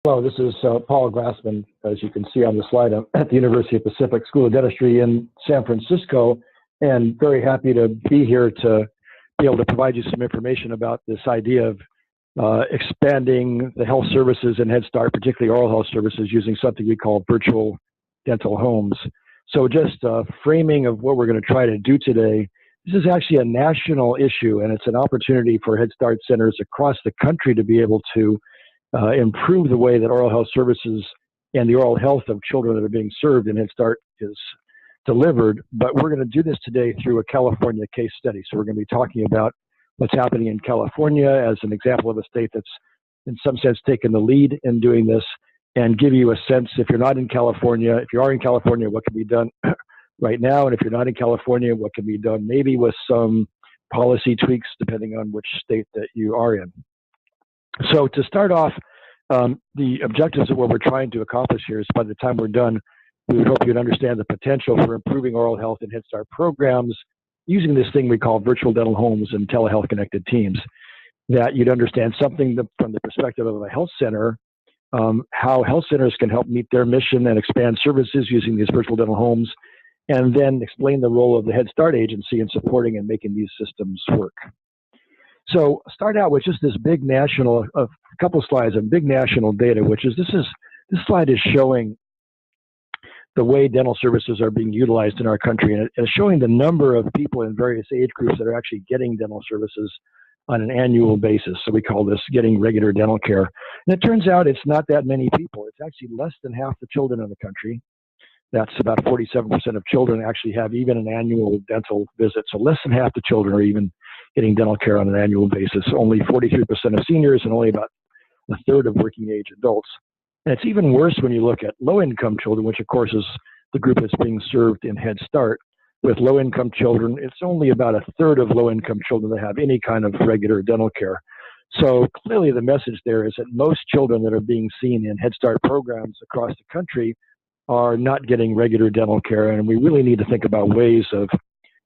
Hello, this is Paul Glassman. As you can see on the slide, I'm at the University of Pacific School of Dentistry in San Francisco, and very happy to be here to be able to provide you some information about this idea of expanding the health services in Head Start, particularly oral health services, using something we call virtual dental homes. So just a framing of what we're going to try to do today. This is actually a national issue, and it's an opportunity for Head Start centers across the country to be able to improve the way that oral health services and the oral health of children that are being served in Head Start is delivered. But we're going to do this today through a California case study. So we're going to be talking about what's happening in California as an example of a state that's in some sense taken the lead in doing this, and give you a sense, if you're not in California, if you are in California, what can be done right now, and if you're not in California, what can be done maybe with some policy tweaks depending on which state that you are in. So to start off, the objectives of what we're trying to accomplish here is by the time we're done, we would hope you'd understand the potential for improving oral health and Head Start programs using this thing we call virtual dental homes and telehealth connected teams. That you'd understand something from the perspective of a health center, how health centers can help meet their mission and expand services using these virtual dental homes, and then explain the role of the Head Start agency in supporting and making these systems work. So start out with just this big national, a couple slides of big national data, which is, this slide is showing the way dental services are being utilized in our country, and it's showing the number of people in various age groups that are actually getting dental services on an annual basis. So we call this getting regular dental care. And it turns out it's not that many people. It's actually less than half the children in the country. That's about 47% of children actually have even an annual dental visit. So less than half the children are even getting dental care on an annual basis. Only 43% of seniors and only about a third of working age adults. And it's even worse when you look at low-income children, which of course is the group that's being served in Head Start. With low-income children, it's only about a third of low-income children that have any kind of regular dental care. So clearly the message there is that most children that are being seen in Head Start programs across the country are not getting regular dental care, and we really need to think about ways of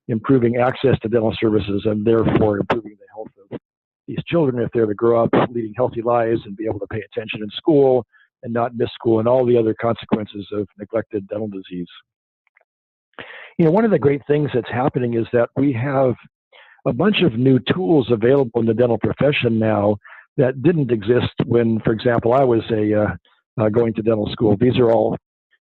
improving access to dental services and therefore improving the health of these children if they're to grow up leading healthy lives and be able to pay attention in school and not miss school and all the other consequences of neglected dental disease. You know, one of the great things that's happening is that we have a bunch of new tools available in the dental profession now that didn't exist when, for example, I was going to dental school. These are all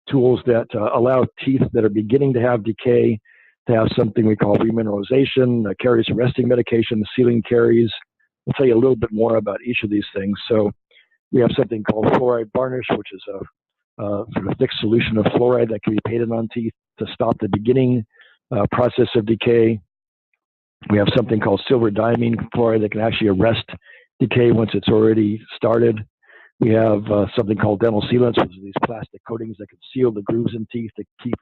tools that allow teeth that are beginning to have decay to have something we call remineralization, caries arresting medication, sealing caries. I'll tell you a little bit more about each of these things. So we have something called fluoride varnish, which is a sort of thick solution of fluoride that can be painted on teeth to stop the beginning process of decay. We have something called silver diamine fluoride that can actually arrest decay once it's already started. We have something called dental sealants, which are these plastic coatings that can seal the grooves in teeth to keep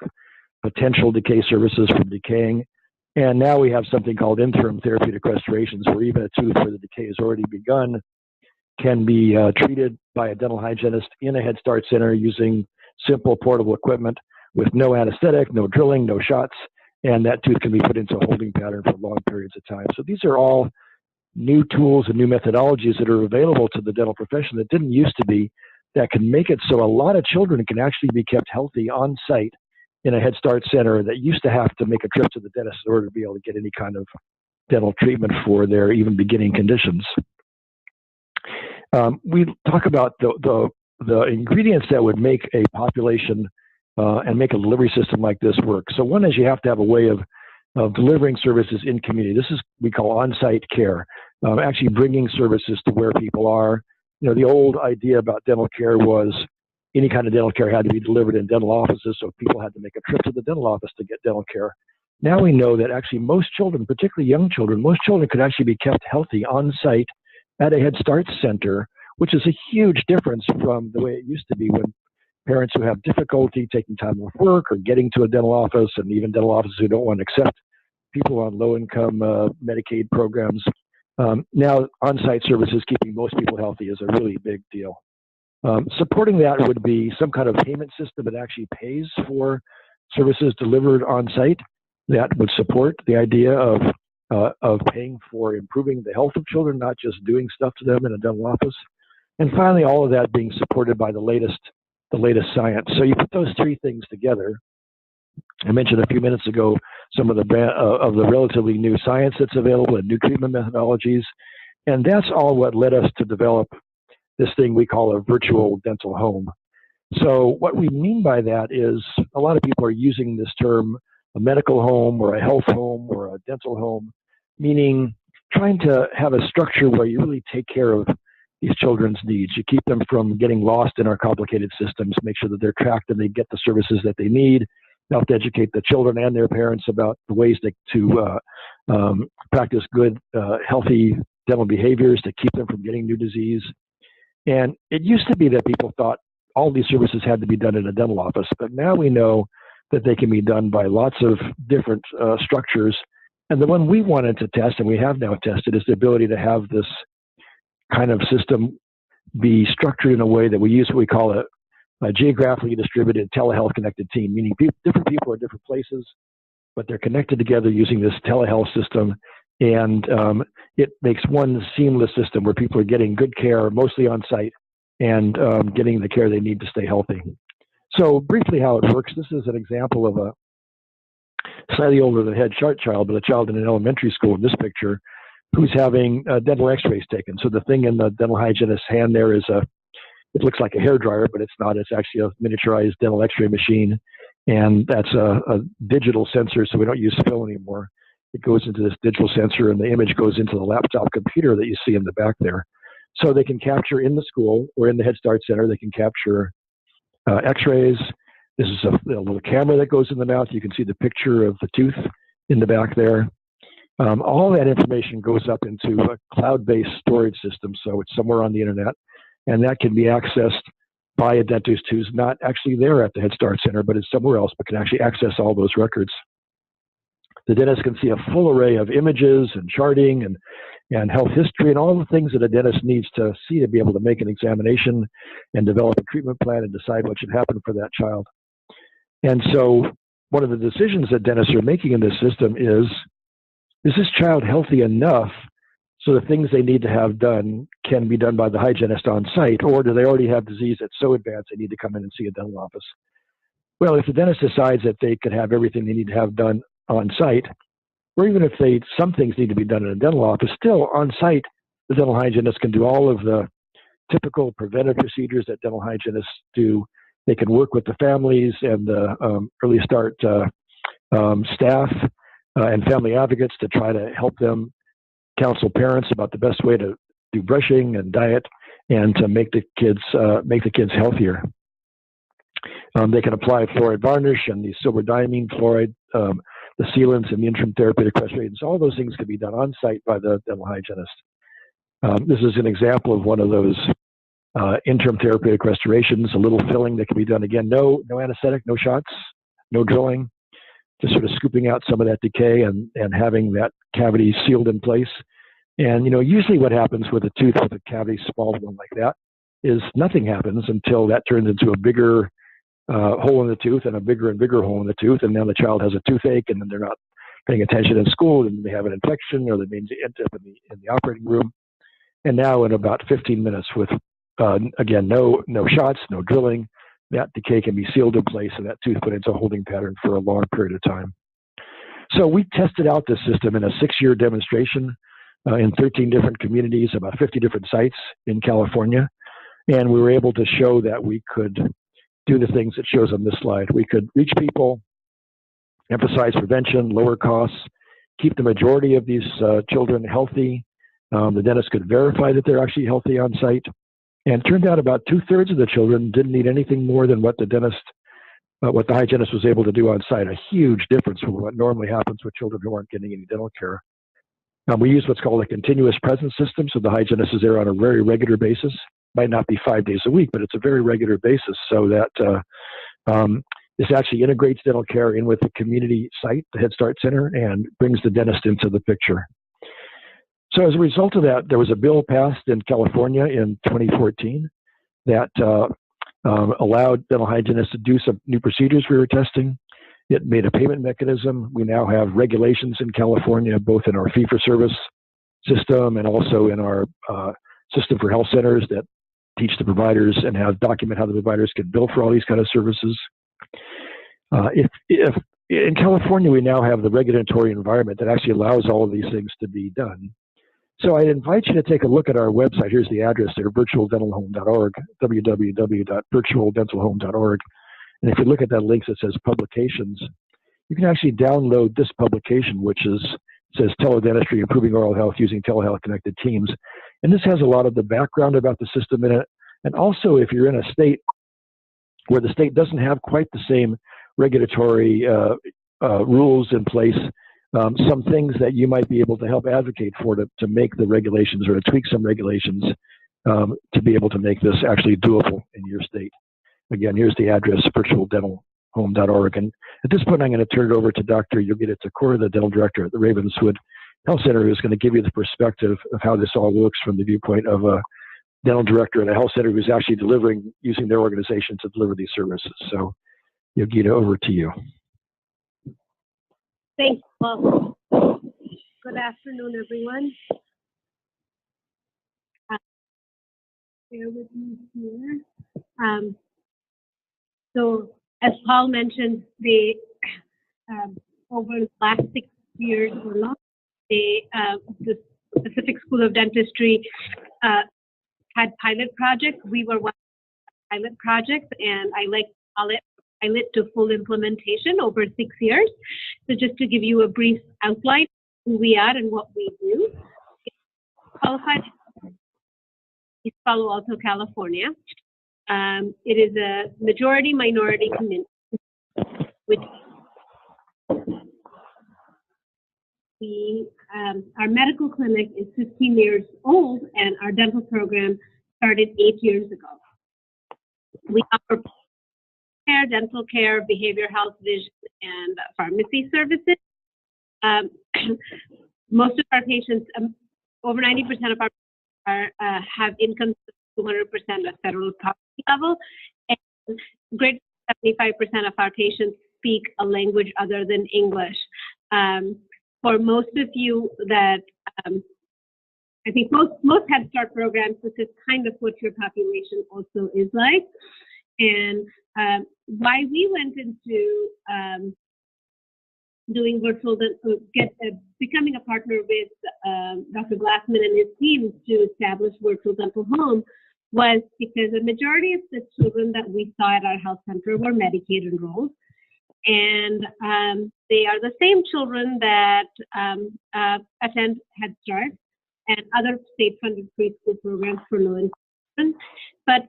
potential decay surfaces from decaying. And now we have something called interim therapeutic restorations, where even a tooth where the decay has already begun can be treated by a dental hygienist in a Head Start center using simple portable equipment with no anesthetic, no drilling, no shots, and that tooth can be put into a holding pattern for long periods of time. So these are all new tools and new methodologies that are available to the dental profession that didn't used to be, that can make it so a lot of children can actually be kept healthy on site in a Head Start center that used to have to make a trip to the dentist in order to be able to get any kind of dental treatment for their even beginning conditions. We talk about the ingredients that would make a population and make a delivery system like this work. So one is you have to have a way of delivering services in community. This is we call on-site care, actually bringing services to where people are. You know, the old idea about dental care was any kind of dental care had to be delivered in dental offices, so people had to make a trip to the dental office to get dental care. Now we know that actually most children, particularly young children, most children could actually be kept healthy on-site at a Head Start center, which is a huge difference from the way it used to be when parents who have difficulty taking time off work or getting to a dental office, and even dental offices who don't want to accept people on low-income Medicaid programs. Now, on-site services keeping most people healthy is a really big deal. Supporting that would be some kind of payment system that actually pays for services delivered on-site that would support the idea of paying for improving the health of children, not just doing stuff to them in a dental office. And finally, all of that being supported by the latest science. So you put those three things together. I mentioned a few minutes ago some of the relatively new science that's available and new treatment methodologies, and that's all what led us to develop this thing we call a virtual dental home. So what we mean by that is a lot of people are using this term, a medical home or a health home or a dental home, meaning trying to have a structure where you really take care of these children's needs. You keep them from getting lost in our complicated systems, make sure that they're tracked and they get the services that they need, help to educate the children and their parents about the ways to practice good, healthy dental behaviors to keep them from getting new disease. And it used to be that people thought all these services had to be done in a dental office, but now we know that they can be done by lots of different structures. And the one we wanted to test, and we have now tested, is the ability to have this kind of system be structured in a way that we use what we call a geographically distributed telehealth connected team, meaning different people are in different places, but they're connected together using this telehealth system. And it makes one seamless system where people are getting good care, mostly on site, and getting the care they need to stay healthy. So briefly how it works, this is an example of a slightly older than head start child, but a child in an elementary school in this picture who's having dental x-rays taken. So the thing in the dental hygienist's hand there is it looks like a hairdryer, but it's not. It's actually a miniaturized dental x-ray machine. And that's a digital sensor, so we don't use film anymore. It goes into this digital sensor, and the image goes into the laptop computer that you see in the back there. So they can capture in the school or in the Head Start Center, they can capture x-rays. This is a little camera that goes in the mouth. You can see the picture of the tooth in the back there. All that information goes up into a cloud-based storage system, so it's somewhere on the internet, and that can be accessed by a dentist who's not actually there at the Head Start Center, but is somewhere else, but can actually access all those records. The dentist can see a full array of images and charting and health history and all the things that a dentist needs to see to be able to make an examination and develop a treatment plan and decide what should happen for that child. And so one of the decisions that dentists are making in this system is this child healthy enough so the things they need to have done can be done by the hygienist on site, or do they already have disease that's so advanced they need to come in and see a dental office? Well, if the dentist decides that they could have everything they need to have done on site, or even if some things need to be done in a dental office, still on site, the dental hygienist can do all of the typical preventive procedures that dental hygienists do. They can work with the families and the early start staff and family advocates to try to help them counsel parents about the best way to do brushing and diet and to make the kids healthier. They can apply fluoride varnish and the silver diamine fluoride, the sealants and the interim therapeutic restorations. All those things can be done on site by the dental hygienist. This is an example of one of those interim therapeutic restorations, a little filling that can be done. Again, no anesthetic, no shots, no drilling, just sort of scooping out some of that decay and having that cavity sealed in place. And, usually what happens with a tooth with a cavity small one like that is nothing happens until that turns into a bigger hole in the tooth and a bigger and bigger hole in the tooth. And now the child has a toothache and then they're not paying attention in school and they have an infection or they may end up in the operating room. And now in about 15 minutes with, again, no shots, no drilling, that decay can be sealed in place and that tooth put into a holding pattern for a long period of time. So we tested out this system in a 6-year demonstration in 13 different communities, about 50 different sites in California. And we were able to show that we could do the things it shows on this slide. We could reach people, emphasize prevention, lower costs, keep the majority of these children healthy. The dentist could verify that they're actually healthy on site. And it turned out about 2/3 of the children didn't need anything more than what the hygienist was able to do on site. A huge difference from what normally happens with children who aren't getting any dental care. We use what's called a continuous presence system, so the hygienist is there on a very regular basis. Might not be 5 days a week, but it's a very regular basis, so that this actually integrates dental care in with the community site, the Head Start Center, and brings the dentist into the picture. So as a result of that, there was a bill passed in California in 2014 that allowed dental hygienists to do some new procedures we were testing. It made a payment mechanism. We now have regulations in California, both in our fee-for-service system and also in our system for health centers, that teach the providers and document how the providers can bill for all these kind of services. If in California, we now have the regulatory environment that actually allows all of these things to be done. So I invite you to take a look at our website. Here's the address there, virtualdentalhome.org, www.virtualdentalhome.org. And if you look at that link that says publications, you can actually download this publication, which says Teledentistry, Improving Oral Health Using Telehealth Connected Teams. And this has a lot of the background about the system in it. And also, if you're in a state where the state doesn't have quite the same regulatory rules in place, some things that you might be able to help advocate for to make the regulations or to tweak some regulations to be able to make this actually doable in your state. Again, here's the address, virtualdentalhome.org. And at this point, I'm going to turn it over to Dr. Yogita Thakur, the dental director at the Ravenswood Health Center, who's going to give you the perspective of how this all looks from the viewpoint of a dental director at a health center who's actually using their organization to deliver these services. So, Yogita, over to you. Thanks, Paul. Good afternoon, everyone. Bear with me here. So, as Paul mentioned, over the last 6 years or longer, the Pacific School of Dentistry had pilot projects. We were one of the pilot projects, and I like to call it pilot to full implementation over 6 years. So just to give you a brief outline of who we are and what we do. Qualified in Palo Alto, California. It is a majority minority community, which our medical clinic is 15 years old, and our dental program started 8 years ago. We offer care, dental care, behavioral health, vision, and pharmacy services. Most of our patients, over 90% of our have income to 200% of federal poverty level, and greater than 75% of our patients speak a language other than English. For most of you that, I think most Head Start programs, this is kind of what your population also is like. And why we went into doing virtual, becoming a partner with Dr. Glassman and his team to establish Virtual Dental Home was because the majority of the children that we saw at our health center were Medicaid enrolled. And they are the same children that attend Head Start and other state-funded preschool programs for low-income children. But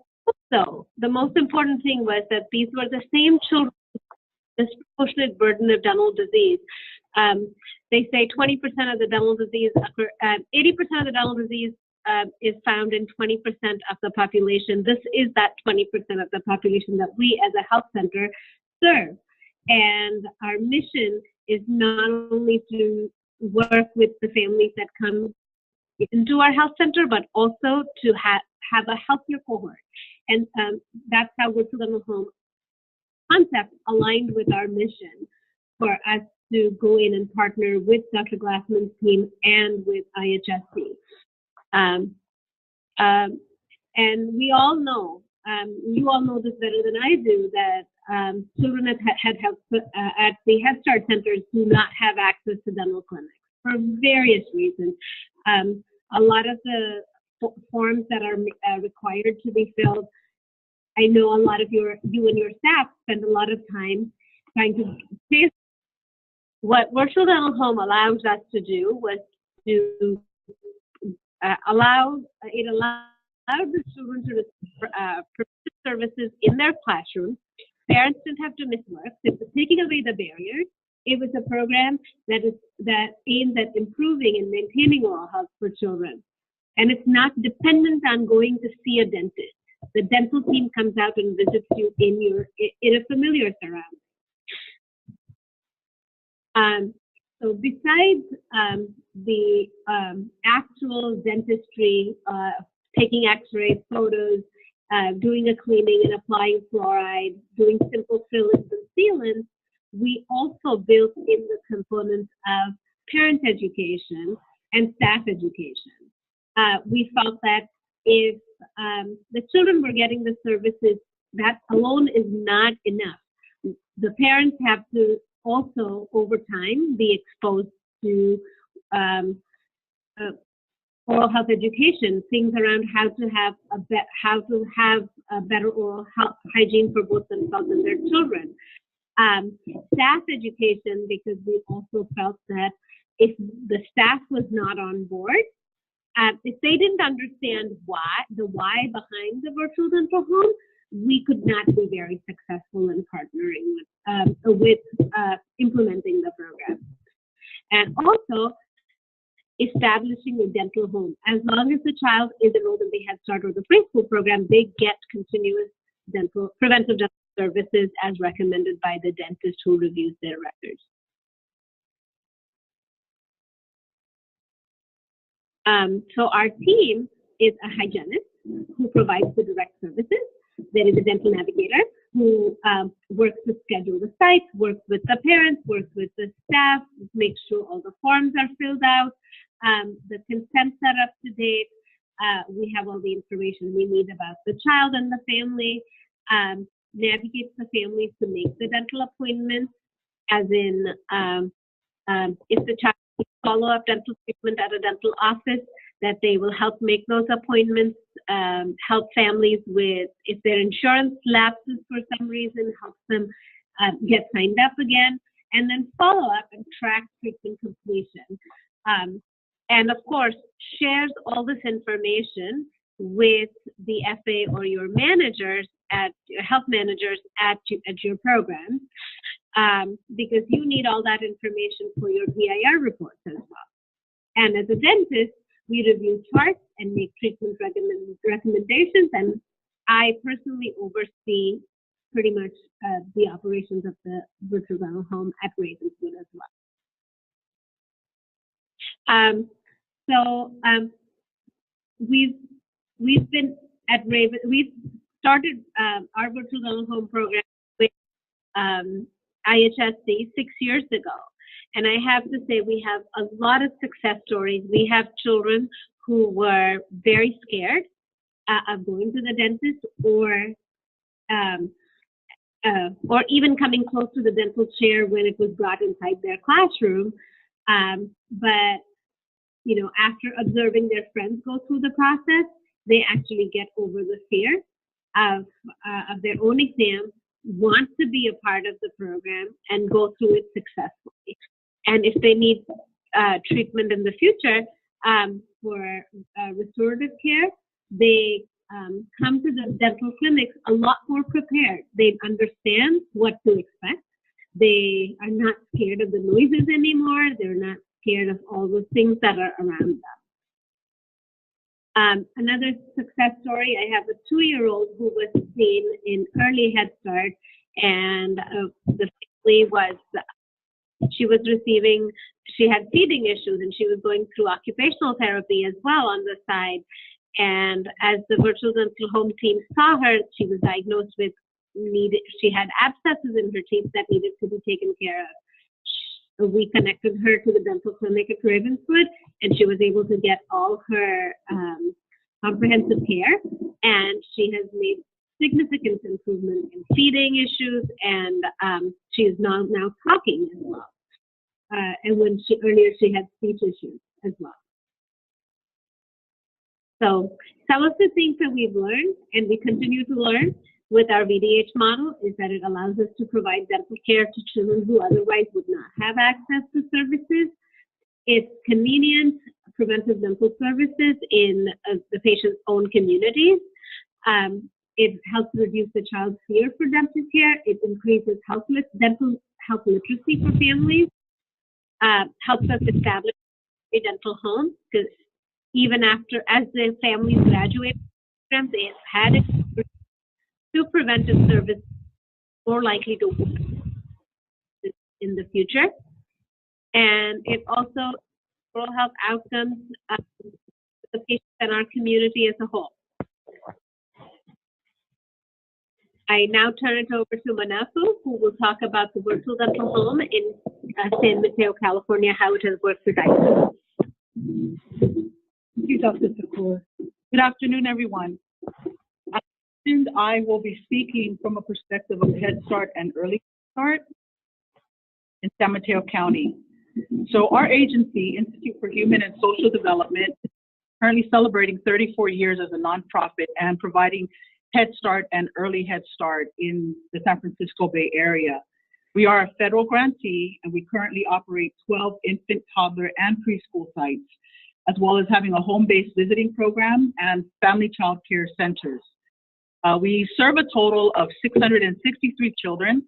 also, the most important thing was that these were the same children with disproportionate burden of dental disease. They say 20% of the dental disease, 80% of the dental disease is found in 20% of the population. This is that 20% of the population that we as a health center serve. And our mission is not only to work with the families that come into our health center, but also to have a healthier cohort. And that's how Virtual Dental Home concept aligned with our mission for us to go in and partner with Dr. Glassman's team and with IHSC. And we all know, you all know this better than I do, that children at the Head Start centers do not have access to dental clinics for various reasons. A lot of the forms that are required to be filled, I know a lot of you and your staff spend a lot of time trying to say what Virtual Dental Home allows us to do was to allowed the children to receive services in their classroom. Parents didn't have to miss work. It was taking away the barriers. It was a program that aims at improving and maintaining oral health for children. And it's not dependent on going to see a dentist. The dental team comes out and visits you in a familiar surrounding. So besides the actual dentistry, taking x-rays, photos, doing a cleaning and applying fluoride, doing simple fillings and sealants, we also built in the components of parent education and staff education. We felt that if the children were getting the services, that alone is not enough. The parents have to also, over time, be exposed to oral health education, things around how to have a better oral health hygiene for both themselves and their children. Staff education, because we also felt that if the staff was not on board, if they didn't understand the why behind the virtual dental home, we could not be very successful in partnering with implementing the program. And also, establishing a dental home. As long as the child is enrolled in the Head Start or the preschool program, they get continuous preventive dental services as recommended by the dentist who reviews their records. So our team is a hygienist who provides the direct services. There is a dental navigator who works to schedule the sites, works with the parents, works with the staff, makes sure all the forms are filled out, the consents are up to date. We have all the information we need about the child and the family, navigates the families to make the dental appointments, as in if the child needs follow-up dental treatment at a dental office, that they will help make those appointments, help families with, if their insurance lapses for some reason, help them get signed up again, and then follow up and track treatment completion. And of course, shares all this information with the FA or your managers your health managers at your program, because you need all that information for your VIR reports as well. And as a dentist, we review charts and make treatment recommendations, and I personally oversee pretty much the operations of the virtual dental home at Ravenswood as well. We've been at we've started our virtual dental home program with IHSC 6 years ago. And I have to say, we have a lot of success stories. We have children who were very scared of going to the dentist or even coming close to the dental chair when it was brought inside their classroom. But, you know, after observing their friends go through the process, they actually get over the fear of their own exam, want to be a part of the program, and go through it successfully. And if they need treatment in the future for restorative care, they come to the dental clinics a lot more prepared. They understand what to expect. They are not scared of the noises anymore. They're not scared of all the things that are around them. Another success story, I have a 2-year-old who was seen in early Head Start, and the family was, she had feeding issues, and she was going through occupational therapy as well on the side. And as the virtual dental home team saw her, she was diagnosed with she had abscesses in her teeth that needed to be taken care of. We connected her to the dental clinic at Ravenswood, and she was able to get all her comprehensive care, and she has made significant improvement in feeding issues, and she is now talking as well. And when earlier she had speech issues as well. So some of the things that we've learned, and we continue to learn with our VDH model, is that it allows us to provide dental care to children who otherwise would not have access to services. It's convenient, preventive dental services in the patient's own communities. It helps reduce the child's fear for dental care. It increases dental health literacy for families. Helps us establish a dental home, because even as the families graduate programs, they have had to preventive service, more likely to work in the future. And it also oral health outcomes for the patients and our community as a whole. I now turn it over to Manufou, who will talk about the virtual dental home in San Mateo, California, how it has worked for diagnosis. Thank you, Dr. Thakur. Good afternoon, everyone. And I will be speaking from a perspective of Head Start and Early Start in San Mateo County. So our agency, Institute for Human and Social Development, is currently celebrating 34 years as a nonprofit and providing Head Start and Early Head Start in the San Francisco Bay Area. We are a federal grantee, and we currently operate 12 infant, toddler, and preschool sites, as well as having a home-based visiting program and family child care centers. We serve a total of 663 children,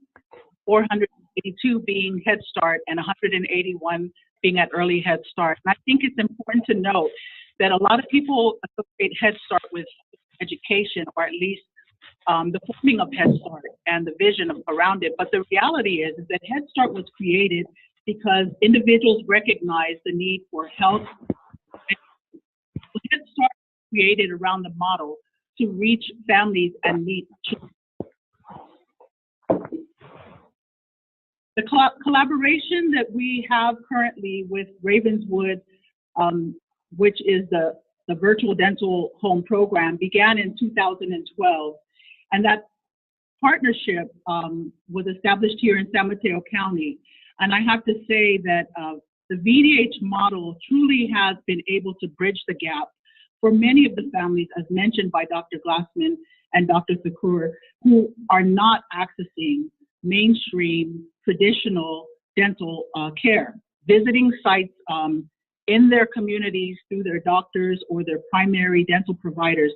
482 being Head Start and 181 being at Early Head Start. And I think it's important to note that a lot of people associate Head Start with education, or at least the forming of Head Start and the vision around it. But the reality is that Head Start was created because individuals recognize the need for health. Head Start was created around the model to reach families and meet children. The collaboration that we have currently with Ravenswood, which is the virtual dental home program, began in 2012. And that partnership was established here in San Mateo County. And I have to say that the VDH model truly has been able to bridge the gap for many of the families, as mentioned by Dr. Glassman and Dr. Thakur, who are not accessing mainstream traditional dental care. Visiting sites in their communities through their doctors or their primary dental providers,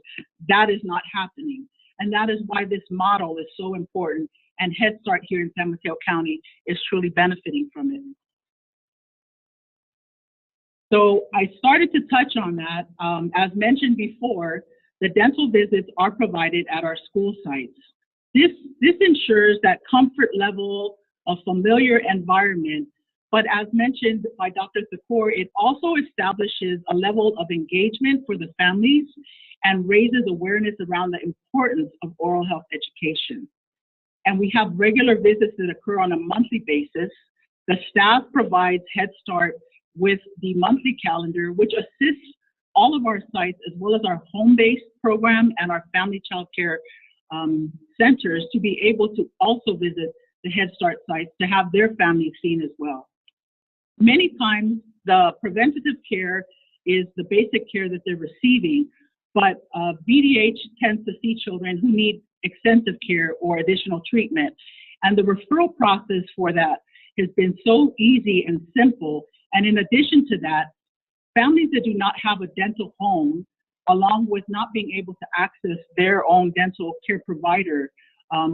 that is not happening. And that is why this model is so important, and Head Start here in San Mateo County is truly benefiting from it. So I started to touch on that. As mentioned before, the dental visits are provided at our school sites. This ensures that comfort level of familiar environment, but as mentioned by Dr. Thakur, it also establishes a level of engagement for the families and raises awareness around the importance of oral health education. And we have regular visits that occur on a monthly basis. The staff provides Head Start with the monthly calendar, which assists all of our sites, as well as our home-based program and our family child care centers, to be able to also visit the Head Start sites to have their families seen as well. Many times, the preventative care is the basic care that they're receiving, but VDH tends to see children who need extensive care or additional treatment. And the referral process for that has been so easy and simple. And in addition to that, families that do not have a dental home, along with not being able to access their own dental care provider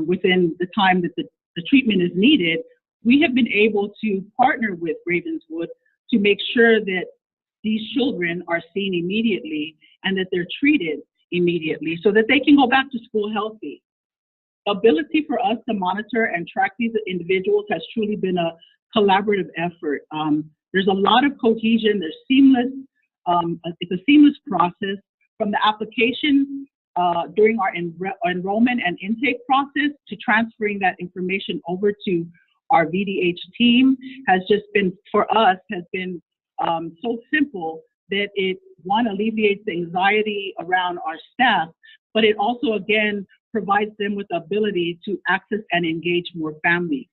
within the time that the treatment is needed, we have been able to partner with Ravenswood to make sure that these children are seen immediately and that they're treated immediately so that they can go back to school healthy. The ability for us to monitor and track these individuals has truly been a collaborative effort. There's a lot of cohesion, there's seamless, it's a seamless process from the application during our enrollment and intake process to transferring that information over to our VDH team has just been, for us, has been so simple that it, one, alleviates the anxiety around our staff, but it also, again, provides them with the ability to access and engage more families.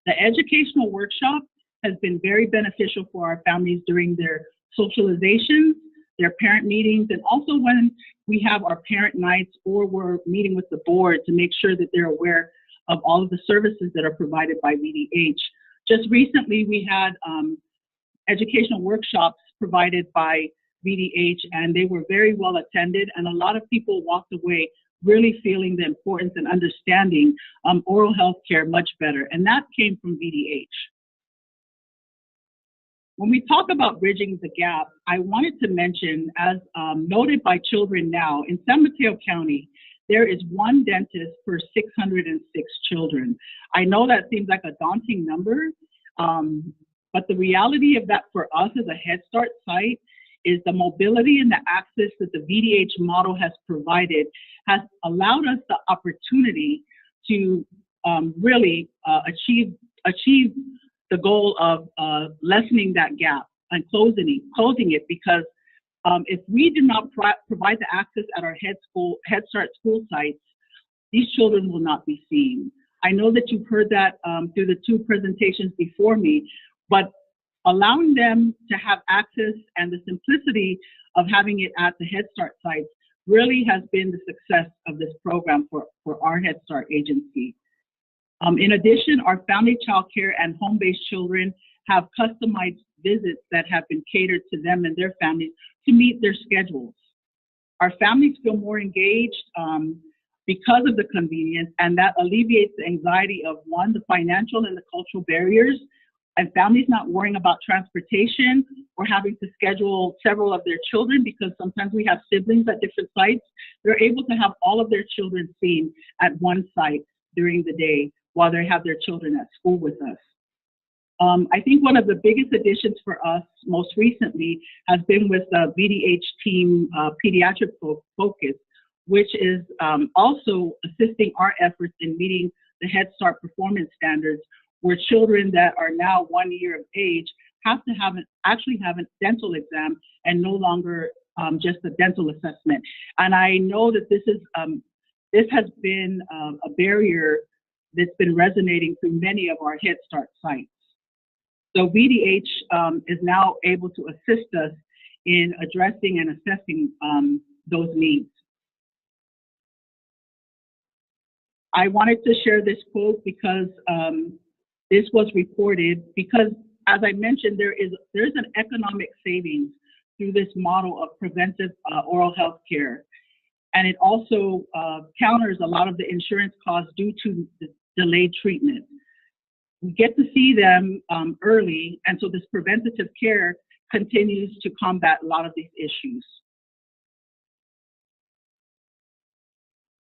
The educational workshop has been very beneficial for our families during their socializations, their parent meetings, and also when we have our parent nights or we're meeting with the board to make sure that they're aware of all of the services that are provided by VDH. Just recently, we had educational workshops provided by VDH, and they were very well attended, and a lot of people walked away really feeling the importance and understanding oral health care much better, and that came from VDH. When we talk about bridging the gap, I wanted to mention, as noted by Children Now, in San Mateo County, there is one dentist per 606 children. I know that seems like a daunting number, but the reality of that for us as a Head Start site is the mobility and the access that the VDH model has provided has allowed us the opportunity to really achieve the goal of lessening that gap and closing it, because If we do not provide the access at our Head Start school sites, these children will not be seen. I know that you've heard that through the two presentations before me, but allowing them to have access and the simplicity of having it at the Head Start sites really has been the success of this program for our Head Start agency. In addition, our family child care and home-based children have customized visits that have been catered to them and their families to meet their schedules. Our families feel more engaged because of the convenience, and that alleviates the anxiety of, one, the financial and the cultural barriers, and families not worrying about transportation or having to schedule several of their children, because sometimes we have siblings at different sites. They're able to have all of their children seen at one site during the day while they have their children at school with us. I think one of the biggest additions for us most recently has been with the VDH team pediatric focus, which is also assisting our efforts in meeting the Head Start performance standards, where children that are now 1 year of age have to actually have a dental exam and no longer just a dental assessment. And I know that this has been a barrier that's been resonating through many of our Head Start sites. So VDH is now able to assist us in addressing and assessing those needs. I wanted to share this quote because this was reported, because as I mentioned, there's an economic savings through this model of preventive oral health care. And it also counters a lot of the insurance costs due to the delayed treatment. We get to see them early, and so this preventative care continues to combat a lot of these issues.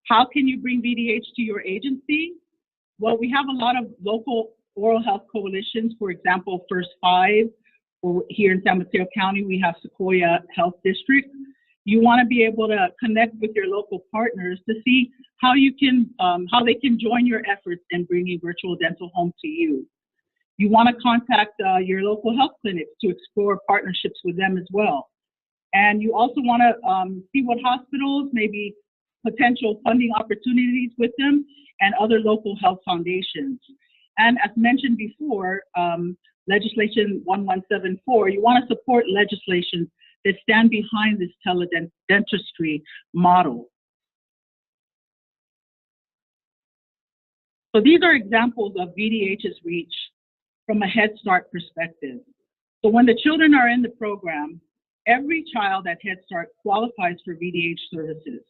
How can you bring VDH to your agency? Well, we have a lot of local oral health coalitions. For example, First Five, or here in San Mateo County, we have Sequoia Health District. You want to be able to connect with your local partners to see how you can, how they can join your efforts in bringing virtual dental home to you. You want to contact your local health clinics to explore partnerships with them as well. And you also want to see what hospitals, maybe potential funding opportunities with them, and other local health foundations. And as mentioned before, legislation 1174, you want to support legislation that stand behind this teledentistry model. So these are examples of VDH's reach from a Head Start perspective. So when the children are in the program, every child at Head Start qualifies for VDH services.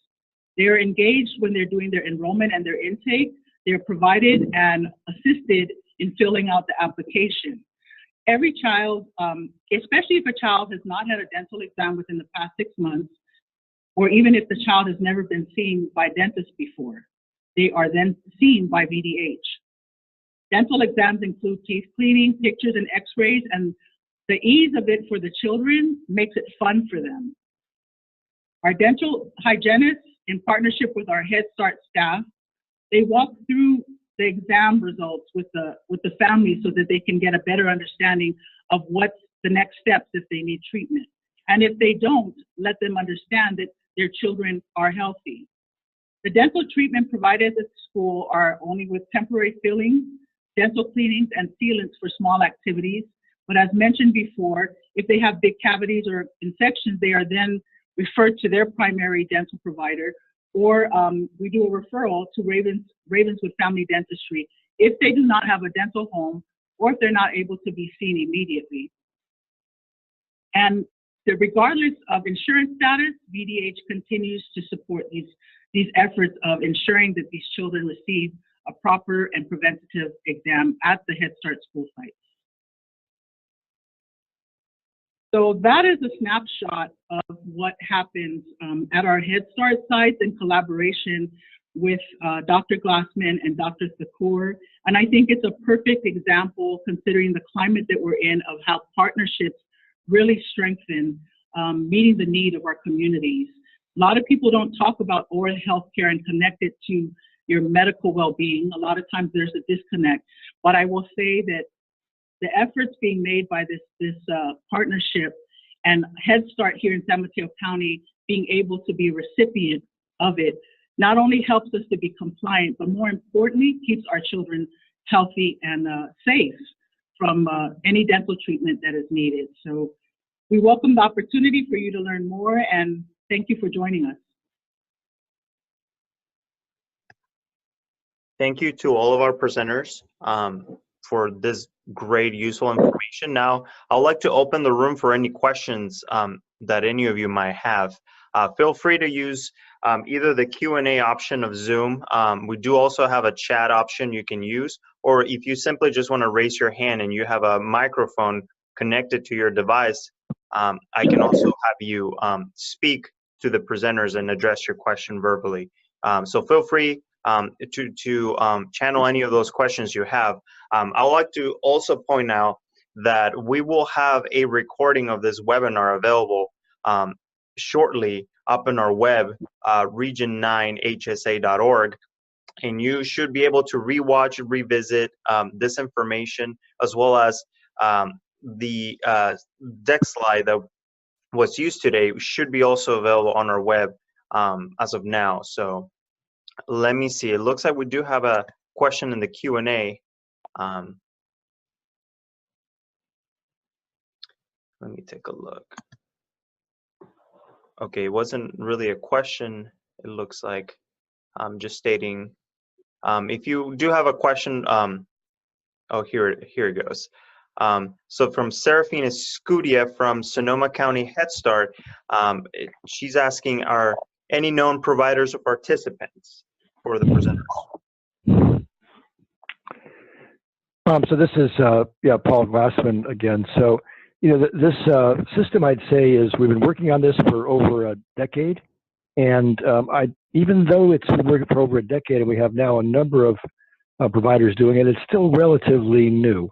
They are engaged when they're doing their enrollment and their intake. They're provided and assisted in filling out the application. Every child, especially if a child has not had a dental exam within the past 6 months, or even if the child has never been seen by dentists before, they are then seen by VDH. Dental exams include teeth cleaning, pictures, and x-rays, and the ease of it for the children makes it fun for them. Our dental hygienists, in partnership with our Head Start staff, they walk through the exam results with the family so that they can get a better understanding of what's the next steps if they need treatment. And if they don't, let them understand that their children are healthy. The dental treatment provided at the school are only with temporary fillings, dental cleanings, and sealants for small activities. But as mentioned before, if they have big cavities or infections, they are then referred to their primary dental provider, or we do a referral to Ravenswood Family Dentistry if they do not have a dental home or if they're not able to be seen immediately. And regardless of insurance status, VDH continues to support these efforts of ensuring that these children receive a proper and preventative exam at the Head Start school sites. So that is a snapshot of what happens at our Head Start sites in collaboration with Dr. Glassman and Dr. Thakur. And I think it's a perfect example, considering the climate that we're in, of how partnerships really strengthen meeting the need of our communities. A lot of people don't talk about oral health care and connect it to your medical well-being. A lot of times there's a disconnect. But I will say that the efforts being made by this partnership And Head Start here in San Mateo County being able to be a recipient of it not only helps us to be compliant, but more importantly, keeps our children healthy and safe from any dental treatment that is needed. So we welcome the opportunity for you to learn more, and thank you for joining us. Thank you to all of our presenters for this great, useful information. Now, I'd like to open the room for any questions that any of you might have. Feel free to use either the Q&A option of Zoom. We do also have a chat option you can use, or if you simply just want to raise your hand and you have a microphone connected to your device, I can also have you speak to the presenters and address your question verbally. So feel free to channel any of those questions you have. I would like to also point out that we will have a recording of this webinar available shortly up on our web, region9hsa.org, and you should be able to rewatch and revisit this information, as well as the deck slide that was used today should be also available on our web as of now. So let me see. It looks like we do have a question in the Q&A. Let me take a look. Okay, it wasn't really a question. It looks like I'm just stating. If you do have a question, oh, here it goes. So from Serafina Scudia from Sonoma County Head Start, she's asking, are any known providers or participants for the presenters? So this is Paul Glassman again. So this system, I'd say, is we've been working on this for over a decade, and even though it's been working for over a decade, and we have now a number of providers doing it, it's still relatively new.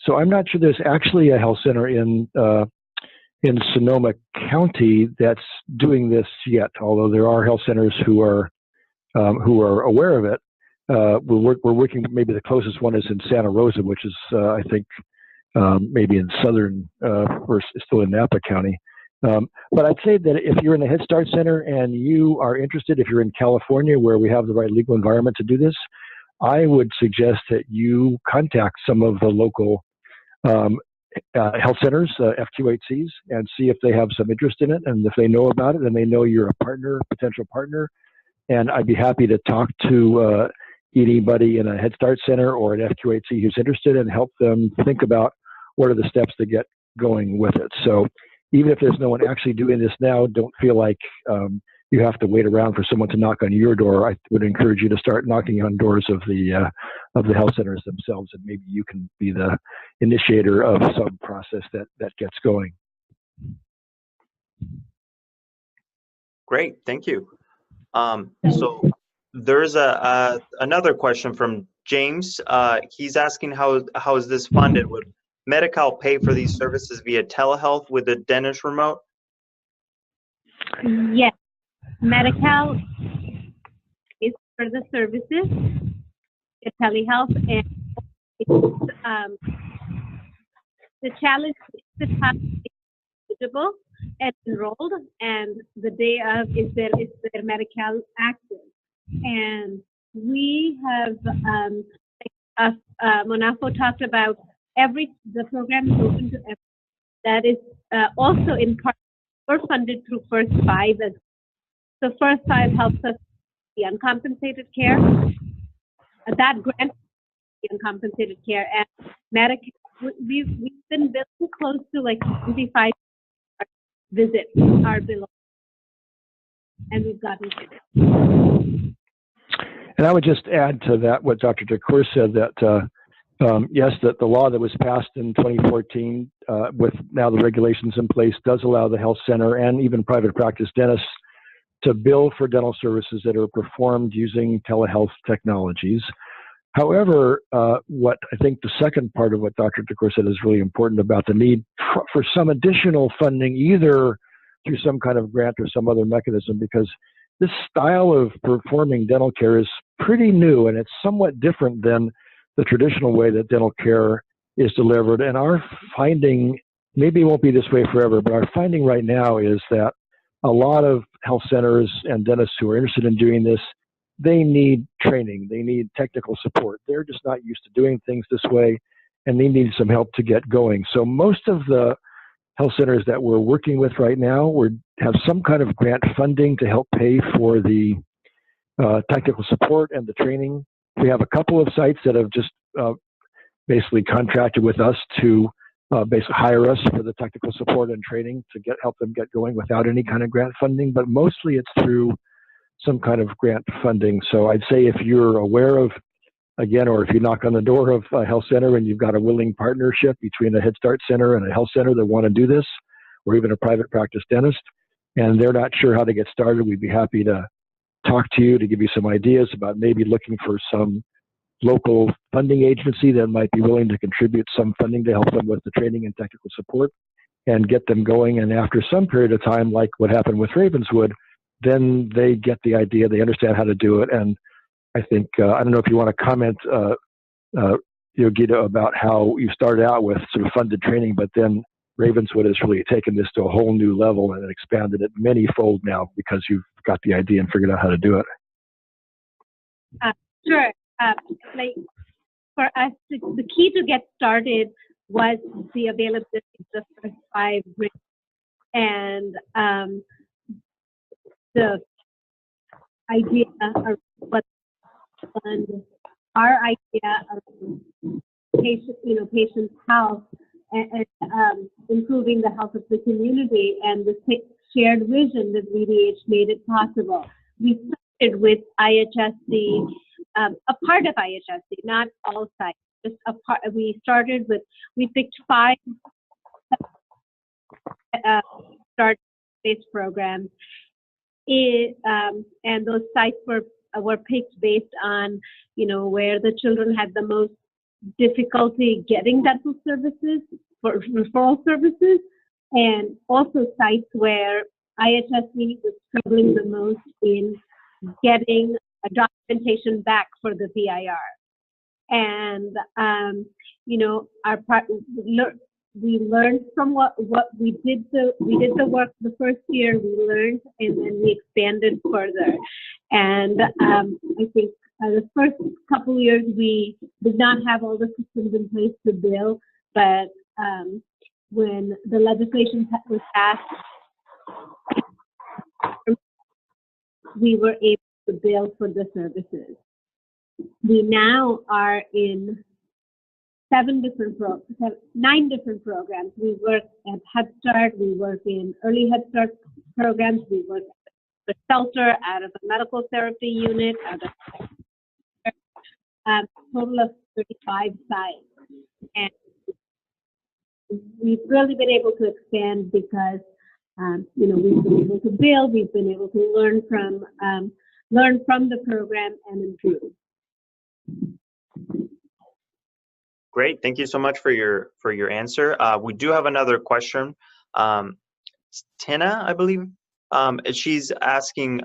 So I'm not sure there's actually a health center in Sonoma County that's doing this yet. Although there are health centers who are aware of it. We're working. Maybe the closest one is in Santa Rosa, which is I think maybe in southern or still in Napa County. But I'd say that if you're in a Head Start center and you are interested, if you're in California where we have the right legal environment to do this, I would suggest that you contact some of the local health centers, FQHCs, and see if they have some interest in it. And if they know about it and they know you're a partner, potential partner, and I'd be happy to talk to anybody in a Head Start center or an FQHC who's interested and help them think about what are the steps to get going with it. So even if there's no one actually doing this now, don't feel like you have to wait around for someone to knock on your door. I would encourage you to start knocking on doors of the health centers themselves, and maybe you can be the initiator of some process that gets going. Great, thank you. So there's another question from James. He's asking how is this funded? Would Medi-Cal pay for these services via telehealth with the dentist remote? Yes, Medi-Cal is for the services, the telehealth, and the challenge is to have eligible and enrolled, and the day of is their Medi-Cal active. And we have, Manufou talked about the program is open to everyone. That is also in part, we're funded through First Five. So First Five helps us with the uncompensated care. That grant the uncompensated care, and Medi-Cal, we've been building close to like 25 visits are below, and we've gotten it. And I would just add to that what Dr. Thakur said, that yes, that the law that was passed in 2014 with now the regulations in place does allow the health center and even private practice dentists to bill for dental services that are performed using telehealth technologies. However, what I think the second part of what Dr. Thakur said is really important about the need for some additional funding, either through some kind of grant or some other mechanism, because this style of performing dental care is pretty new, and it's somewhat different than the traditional way that dental care is delivered. And our finding maybe it won't be this way forever, but our finding right now is that a lot of health centers and dentists who are interested in doing this, they need training. They need technical support. They're just not used to doing things this way, and they need some help to get going. So most of the health centers that we're working with right now have some kind of grant funding to help pay for the technical support and the training. We have a couple of sites that have just basically contracted with us to basically hire us for the technical support and training to help them get going without any kind of grant funding, but mostly it's through some kind of grant funding. So I'd say if you're aware of, again, or if you knock on the door of a health center and you've got a willing partnership between a Head Start center and a health center that want to do this, or even a private practice dentist, and they're not sure how to get started, we'd be happy to talk to you to give you some ideas about maybe looking for some local funding agency that might be willing to contribute some funding to help them with the training and technical support and get them going. And after some period of time, like what happened with Ravenswood, then they get the idea, they understand how to do it. And I think, I don't know if you want to comment, Yogita, about how you started out with sort of funded training, but then Ravenswood has really taken this to a whole new level and expanded it many-fold now because you've got the idea and figured out how to do it. Sure. Like for us, the key to get started was the availability of the first 5 grants, and the idea of what fund our idea of patient health and improving the health of the community, and the shared vision that VDH made it possible. We started with IHSC. A part of IHSC, not all sites, just a part. We picked 5 start-based programs, and those sites were picked based on, where the children had the most difficulty getting dental services, for referral services, and also sites where IHSC was struggling the most in getting a documentation back for the VIR. And, we learned from what we did the work the first year, we learned, and then we expanded further. And I think the first couple of years, we did not have all the systems in place to bill, but when the legislation was passed, we were able to bill for the services. We now are in 9 different programs. We work at Head Start, we work in early Head Start programs, we work at the shelter, out of a medical therapy unit, out of a total of 35 sites. And we've really been able to expand because we've been able to build, we've been able to learn from the program and improve. Great, thank you so much for your answer. We do have another question. Tena, I believe. She's asking,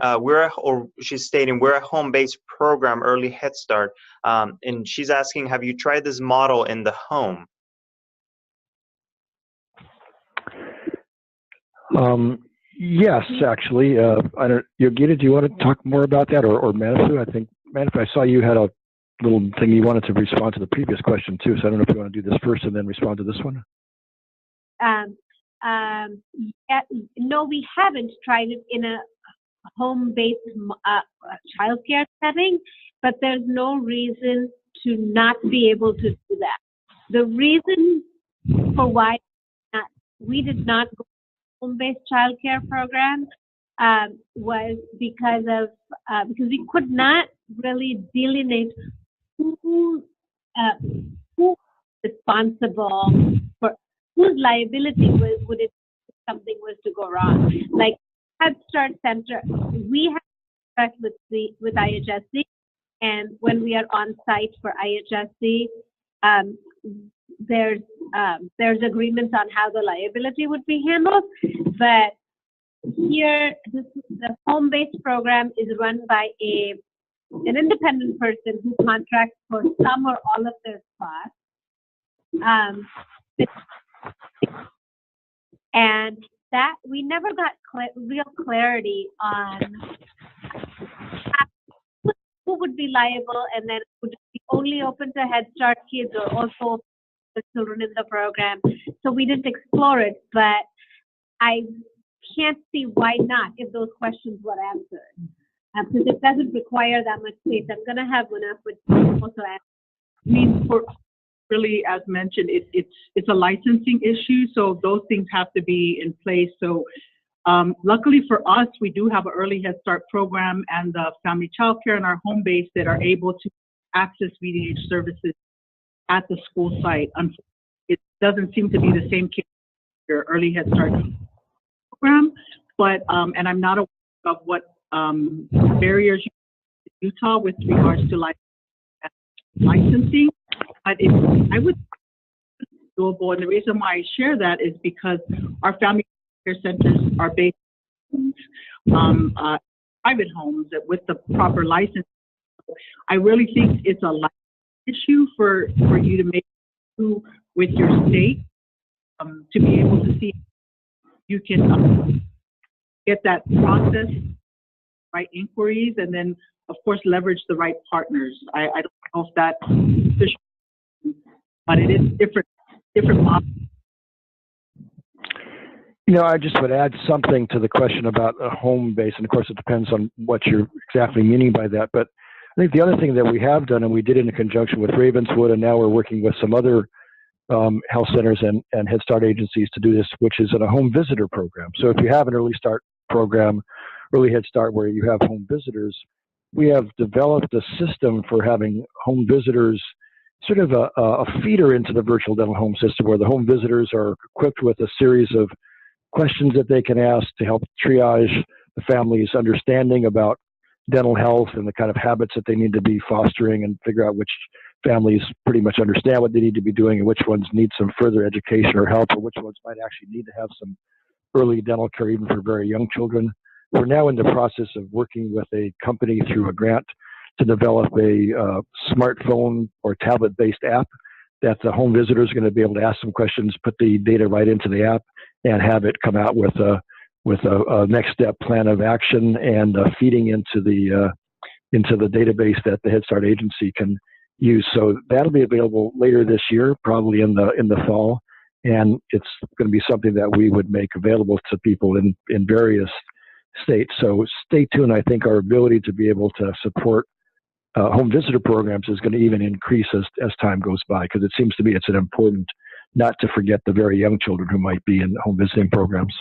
she's stating we're a home-based program, early Head Start, and she's asking, have you tried this model in the home? Yes, actually. Yogita, do you want to talk more about that, or Manufou? I think, Manufou, I saw you had a little thing you wanted to respond to the previous question too, so I don't know if you want to do this first and then respond to this one. No, we haven't tried it in a home-based childcare setting, but there's no reason to not be able to do that. The reason for why we did not go home-based childcare program was because we could not really delineate who was responsible for whose liability would it if something was to go wrong. Like Head Start Center, we have contact with IHSC, and when we are on site for IHSC, there's agreements on how the liability would be handled. But here, the home-based program is run by an independent person who contracts for some or all of their spots. And that we never got real clarity on who would be liable, and then would it be only open to Head Start kids or also the children in the program. So we didn't explore it, but I can't see why not if those questions were answered. Because it doesn't require that much space. I'm going to have Manufou also answer. I mean, for really, as mentioned, it's a licensing issue, so those things have to be in place. So luckily for us, we do have an early Head Start program and the family child care in our home base that are able to access leading age services at the school site. Unfortunately, it doesn't seem to be the same case for your early Head Start program, but and I'm not aware of what barriers you have in Utah with regards to licensing, but I would doable, and the reason why I share that is because our family care centers are based on private homes with the proper license. I really think it's a license issue for you to make with your state to be able to see you can get that process, right inquiries, and then of course leverage the right partners. I don't know if that, but it is different models. You know, I just would add something to the question about a home base, and of course it depends on what you're exactly meaning by that. But I think the other thing that we have done, and we did it in conjunction with Ravenswood, and now we're working with some other health centers and Head Start agencies to do this, which is in a home visitor program. So if you have an early start program, early Head Start, where you have home visitors, we have developed a system for having home visitors, sort of a feeder into the virtual dental home system, where the home visitors are equipped with a series of questions that they can ask to help triage the family's understanding about dental health and the kind of habits that they need to be fostering, and figure out which families pretty much understand what they need to be doing and which ones need some further education or help, or which ones might actually need to have some early dental care even for very young children. We're now in the process of working with a company through a grant to develop a smartphone or tablet-based app that the home visitor is going to be able to ask some questions, put the data right into the app, and have it come out with a next step plan of action, and feeding into the database that the Head Start agency can use. So that'll be available later this year, probably in the fall, and it's going to be something that we would make available to people in various states. So stay tuned. I think our ability to be able to support home visitor programs is going to even increase as time goes by, because it seems to me it's an important, not to forget the very young children who might be in home visiting programs.